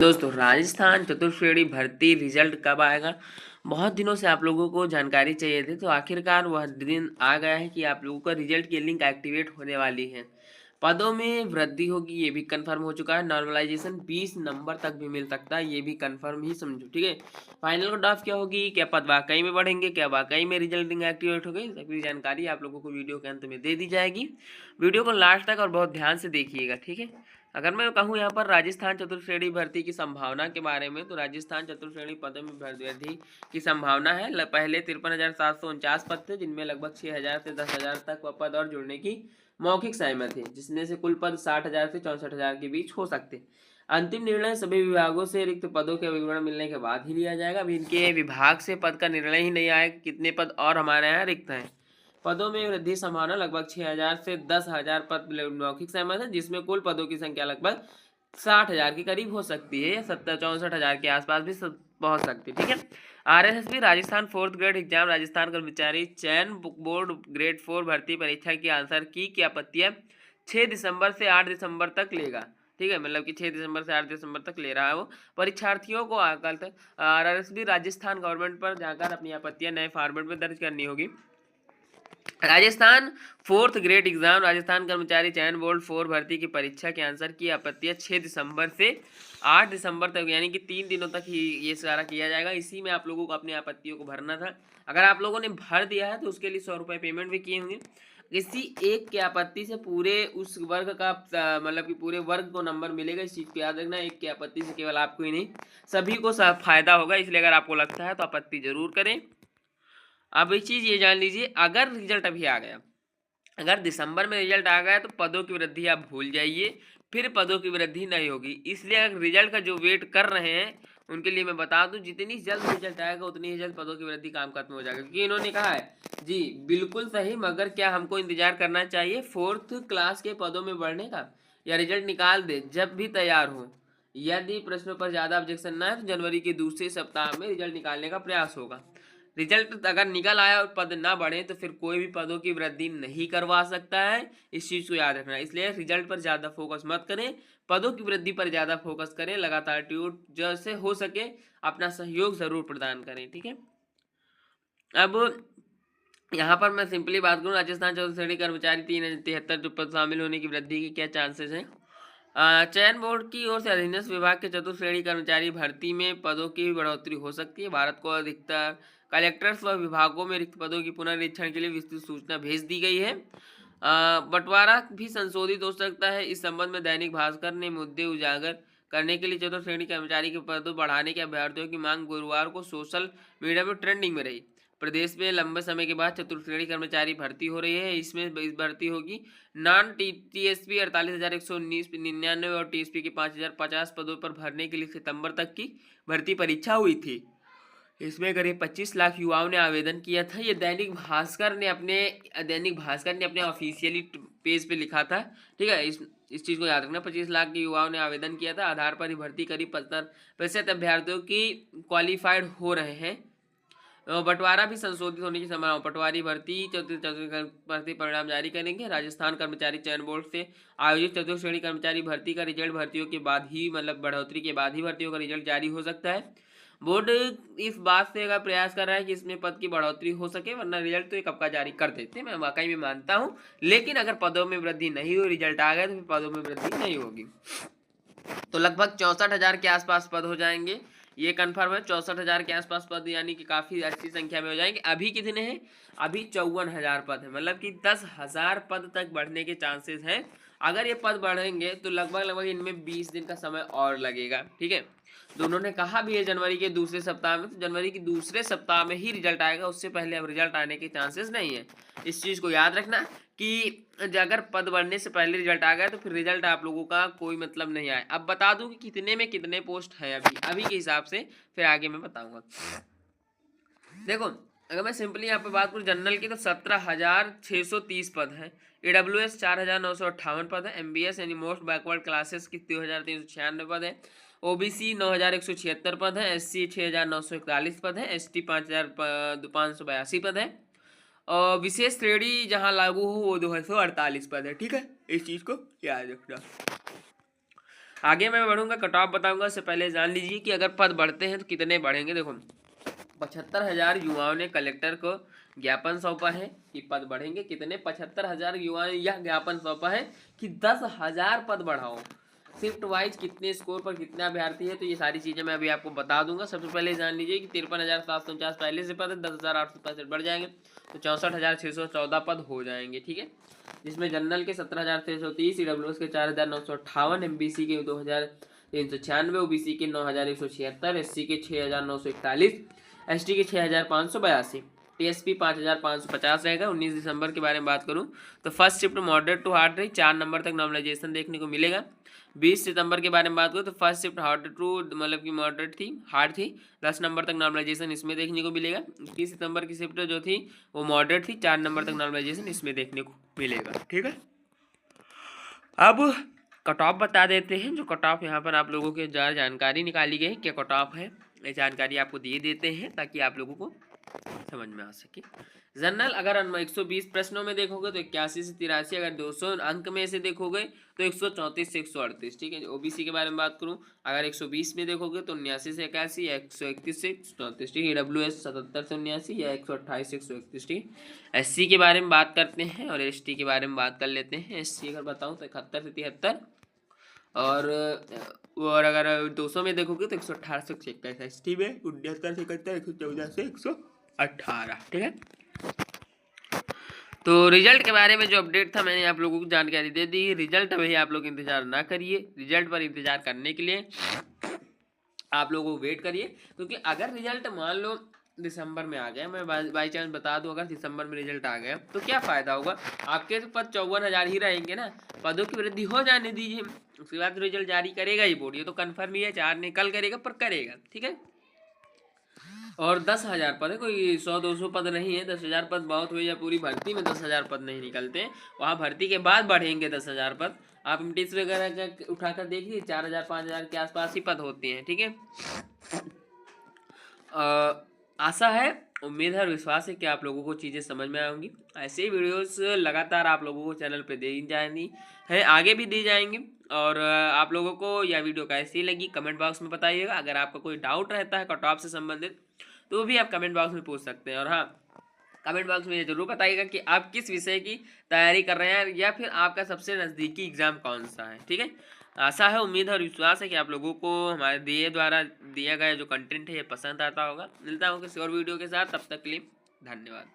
दोस्तों राजस्थान चतुर्श्रेणी भर्ती रिजल्ट कब आएगा। बहुत दिनों से आप लोगों को जानकारी चाहिए थी, तो आखिरकार वह दिन आ गया है कि आप लोगों का रिजल्ट की लिंक एक्टिवेट होने वाली है। पदों में वृद्धि होगी, ये भी कंफर्म हो चुका है। नॉर्मलाइजेशन 20 नंबर तक भी मिल सकता है, ये भी कंफर्म ही समझो, ठीक है। फाइनल कट ऑफ क्या होगी, क्या पद वाकई में बढ़ेंगे, क्या वाकई में रिजल्ट लिंक एक्टिवेट हो गई, सभी जानकारी आप लोगों को वीडियो के अंत में दे दी जाएगी। वीडियो को लास्ट तक और बहुत ध्यान से देखिएगा, ठीक है। अगर मैं कहूँ यहाँ पर राजस्थान चतुर्श्रेणी भर्ती की संभावना के बारे में, तो राजस्थान चतुर्श्रेणी पदों में वृद्धि की संभावना है। पहले 53,749 पद थे, जिनमें लगभग 6,000 से 10,000 तक पद और जुड़ने की मौखिक सहमति है, जिसमें से कुल पद 60,000 से 64,000 के बीच हो सकते। अंतिम निर्णय सभी विभागों से रिक्त पदों के विवरण मिलने के बाद ही लिया जाएगा। अभी इनके विभाग से पद का निर्णय ही नहीं आया कितने पद और हमारे यहाँ रिक्त हैं। पदों में वृद्धि संभावना लगभग 6,000 से 10,000 पद मौखिक सहमत है, जिसमें कुल पदों की संख्या लगभग 60,000 के करीब हो सकती है, या 64,000 के आसपास भी पहुंच सकती है, ठीक है। RSSB Rajasthan 4th grade exam Rajasthan कर्मचारी चयन बोर्ड ग्रेड 4 भर्ती परीक्षा की आंसर की आपत्तियां 6 दिसंबर से 8 दिसंबर तक लेगा, ठीक है। मतलब कि 6 दिसंबर से 8 दिसंबर तक ले रहा है वो। परीक्षार्थियों को कल तक आरएसएसबी राजस्थान गवर्नमेंट पर जाकर अपनी आपत्तियां नए फॉर्मेट में दर्ज करनी होगी। Rajasthan 4th grade exam Rajasthan कर्मचारी चयन बोर्ड 4 भर्ती की परीक्षा के आंसर की आपत्तियां 6 दिसंबर से 8 दिसंबर तक, यानी कि 3 दिनों तक ही ये सारा किया जाएगा। इसी में आप लोगों को अपनी आपत्तियों को भरना था। अगर आप लोगों ने भर दिया है तो उसके लिए 100 रुपये पेमेंट भी किए होंगे। किसी एक की आपत्ति से पूरे उस वर्ग का मतलब कि पूरे वर्ग को नंबर मिलेगा, इस चीज़ को याद रखना। एक की आपत्ति से केवल आपको ही नहीं, सभी को फायदा होगा, इसलिए अगर आपको लगता है तो आपत्ति जरूर करें। अब एक चीज़ ये जान लीजिए, अगर रिजल्ट अभी आ गया, अगर दिसंबर में रिजल्ट आ गया तो पदों की वृद्धि आप भूल जाइए, फिर पदों की वृद्धि नहीं होगी। इसलिए अगर रिजल्ट का जो वेट कर रहे हैं उनके लिए मैं बता दूं, जितनी जल्द रिजल्ट आएगा उतनी ही जल्द पदों की वृद्धि काम खत्म हो जाएगा, क्योंकि इन्होंने कहा है जी बिल्कुल सही। मगर क्या हमको इंतजार करना चाहिए 4th क्लास के पदों में बढ़ने का, या रिजल्ट निकाल दे जब भी तैयार हो। यदि प्रश्नों पर ज़्यादा ऑब्जेक्शन ना है तो जनवरी के दूसरे सप्ताह में रिजल्ट निकालने का प्रयास होगा। रिजल्ट अगर निकल आया और पद ना बढ़े तो फिर कोई भी पदों की वृद्धि नहीं करवा सकता है, इस चीज़ को याद रखना। इसलिए रिजल्ट पर ज़्यादा फोकस मत करें, पदों की वृद्धि पर ज़्यादा फोकस करें। लगातार ट्यूट जैसे हो सके अपना सहयोग ज़रूर प्रदान करें, ठीक है। अब यहाँ पर मैं सिंपली बात करूँ, राजस्थान चौथी श्रेणी कर्मचारी 373 पद शामिल होने की वृद्धि के क्या चांसेस हैं। चयन बोर्ड की ओर से अधीनस्थ विभाग के चतुर्श्रेणी कर्मचारी भर्ती में पदों की बढ़ोतरी हो सकती है। भारत को अधिकतर कलेक्टर्स व विभागों में रिक्त पदों की पुनरीक्षण के लिए विस्तृत सूचना भेज दी गई है। बंटवारा भी संशोधित हो सकता है। इस संबंध में दैनिक भास्कर ने मुद्दे उजागर करने के लिए चतुर्थ श्रेणी कर्मचारी के पदों बढ़ाने के अभ्यर्थियों की मांग गुरुवार को सोशल मीडिया पर ट्रेंडिंग में रही। प्रदेश में लंबे समय के बाद चतुर्थ श्रेणी कर्मचारी भर्ती हो रही है। इसमें इस भर्ती होगी नॉन टीएसपी 48,119 और टीएसपी के 5,050 पदों पर भरने के लिए सितंबर तक की भर्ती परीक्षा हुई थी। इसमें करीब 25 लाख युवाओं ने आवेदन किया था। ये दैनिक भास्कर ने अपने ऑफिशियली पेज पे लिखा था, ठीक है। इस चीज़ को याद रखना, 25 लाख के युवाओं ने आवेदन किया था। आधार पर ही भर्ती करीब 70% अभ्यर्थियों की क्वालिफाइड हो रहे हैं। बंटवारा भी संशोधित होने की संभावना। पटवारी भर्ती भर्ती परिणाम जारी करेंगे। राजस्थान कर्मचारी चयन बोर्ड से आयोजित चतुर्थ श्रेणी कर्मचारी भर्ती का रिजल्ट भर्तियों के बाद ही, मतलब बढ़ोतरी के बाद ही भर्तियों का रिजल्ट जारी हो सकता है। बोर्ड इस बात से अगर प्रयास कर रहा है कि इसमें पद की बढ़ोतरी हो सके, वरना रिजल्ट तो एक कब का जारी कर देते, मैं वाकई में मानता हूँ। लेकिन अगर पदों में वृद्धि नहीं हुई, रिजल्ट आ गया तो फिर पदों में वृद्धि नहीं होगी। तो लगभग 64,000 के आसपास पद हो जाएंगे, ये कंफर्म है। 64,000 के आसपास पद, यानी कि काफ़ी अच्छी संख्या में हो जाएंगे। अभी कितने हैं, अभी 54,000 पद है, मतलब कि 10,000 पद तक बढ़ने के चांसेस हैं। अगर ये पद बढ़ेंगे तो लगभग इनमें 20 दिन का समय और लगेगा, ठीक है। तो उन्होंने कहा भी है जनवरी के दूसरे सप्ताह में, तो जनवरी के दूसरे सप्ताह में ही रिजल्ट आएगा, उससे पहले अब रिजल्ट आने के चांसेस नहीं है। इस चीज़ को याद रखना कि अगर पद बढ़ने से पहले रिजल्ट आ गया तो फिर रिजल्ट आप लोगों का कोई मतलब नहीं आए। अब बता दूं कि कितने में कितने पोस्ट है अभी के हिसाब से, फिर आगे मैं बताऊंगा। देखो, अगर मैं सिंपली यहाँ पे बात करूँ जनरल की, तो 17,630 पद है। AWS 4,958 पद है। MBS यानी मोस्ट बैकवर्ड क्लासेस की 2,396 पद है। OBC 9,176 पद है। SC 6,941 पद है। ST 5,582 पद है। और विशेष श्रेणी जहाँ लागू हो वो 248 पद है, ठीक है। इस चीज़ को याद रखना। आगे मैं बढ़ूंगा, कट ऑफ बताऊंगा, उससे पहले जान लीजिए कि अगर पद बढ़ते हैं तो कितने बढ़ेंगे। देखो 75,000 युवाओं ने कलेक्टर को ज्ञापन सौंपा है कि पद बढ़ेंगे कितने। 75,000 युवाओं ने यह ज्ञापन सौंपा है कि 10,000 पद बढ़ाओ। शिफ्ट वाइज कितने स्कोर पर कितना अभ्यर्थी है, तो ये सारी चीजें मैं अभी आपको बता दूंगा। सबसे पहले जान लीजिए कि 53,749 पहले से पद है, 10,865 बढ़ जाएंगे तो 64,614 पद हो जाएंगे। ठीक है, जिसमें जनरल के 17,630, ईडब्ल्यूएस के 4,958, एमबीसी के 2,396, ओबीसी के 9,176, एससी के 6,941, एसटी के 6,582, टीएसपी 5,550 रहेगा। 19 दिसंबर के बारे में बात करूं तो first shift moderate to hard रही, 4 नंबर तक नॉर्मलाइजेशन देखने को मिलेगा। 20 सितंबर के बारे में बात करूं तो फर्स्ट शिफ्ट हार्ड टू मतलब कि मॉडरेट थी, हार्ड थी, 10 नंबर तक नॉर्मलाइजेशन इसमें देखने को मिलेगा। 21 सितंबर की शिफ्ट जो थी वो मॉडरेट थी, 4 नंबर तक नॉर्मलाइजेशन इसमें देखने को मिलेगा। ठीक है, अब कट ऑफ बता देते हैं। जो कट ऑफ यहाँ पर आप लोगों के जानकारी निकाली गई क्या कट ऑफ है, ये जानकारी आपको दे देते हैं ताकि आप लोगों को समझ में आ सके। जनरल अगर 120 प्रश्नों में देखोगे तो 81 से 83, अगर 200 अंक में से देखोगे तो 134 से 138। ठीक है, ओबीसी के बारे में बात करूं अगर 120 में देखोगे तो 79 से 81 या 131 से 134। ठीक है, ईडब्ल्यूएस 77 से 79 या 128 से 131। ठीक है, एससी के बारे में बात करते हैं और एसटी के बारे में बात कर लेते हैं। एससी अगर बताऊं तो 71 से 73, और अगर 200 में देखोगे तो 118 से 121, एसटी में 69 से 71, 114 से 118। ठीक है, तो रिजल्ट के बारे में जो अपडेट था मैंने आप लोगों को जानकारी दे दी। रिजल्ट अभी आप लोग इंतजार ना करिए, रिजल्ट पर इंतजार करने के लिए आप लोगों को वेट करिए, क्योंकि अगर रिजल्ट मान लो दिसंबर में आ गया, मैं बाई चांस बता दूं अगर दिसंबर में रिजल्ट आ गया तो क्या फायदा होगा, आपके तो पद 54,000 ही रहेंगे ना, पदों की वृद्धि हो जाने दीजिए, उसके बाद रिजल्ट जारी करेगा ही बोर्ड, ये तो कन्फर्म ही है, 4 ने कल करेगा पर करेगा। ठीक है, और 10,000 पद है, कोई 100-200 पद नहीं है, 10,000 पद बहुत हुई, या पूरी भर्ती में 10,000 पद नहीं निकलते, वहाँ भर्ती के बाद बढ़ेंगे 10,000 पद। आप एमटीएस वगैरह का उठाकर देखिए 4,000 5,000 के आसपास ही पद होते हैं। ठीक है, आशा है, उम्मीद है और विश्वास है कि आप लोगों को चीज़ें समझ में आएंगी। ऐसे ही वीडियोस लगातार आप लोगों को चैनल पे दी जानी है, आगे भी दी जाएंगी। और आप लोगों को यह वीडियो कैसी लगी कमेंट बॉक्स में बताइएगा। अगर आपका कोई डाउट रहता है कट ऑफ से संबंधित तो वो भी आप कमेंट बॉक्स में पूछ सकते हैं। और हाँ, कमेंट बॉक्स में ये जरूर बताइएगा कि आप किस विषय की तैयारी कर रहे हैं या फिर आपका सबसे नज़दीकी एग्जाम कौन सा है। ठीक है, आशा है, उम्मीद है और विश्वास है कि आप लोगों को हमारे द्वारा दिया गया जो कंटेंट है ये पसंद आता होगा। मिलता हूँ किसी और वीडियो के साथ, तब तक के लिए धन्यवाद।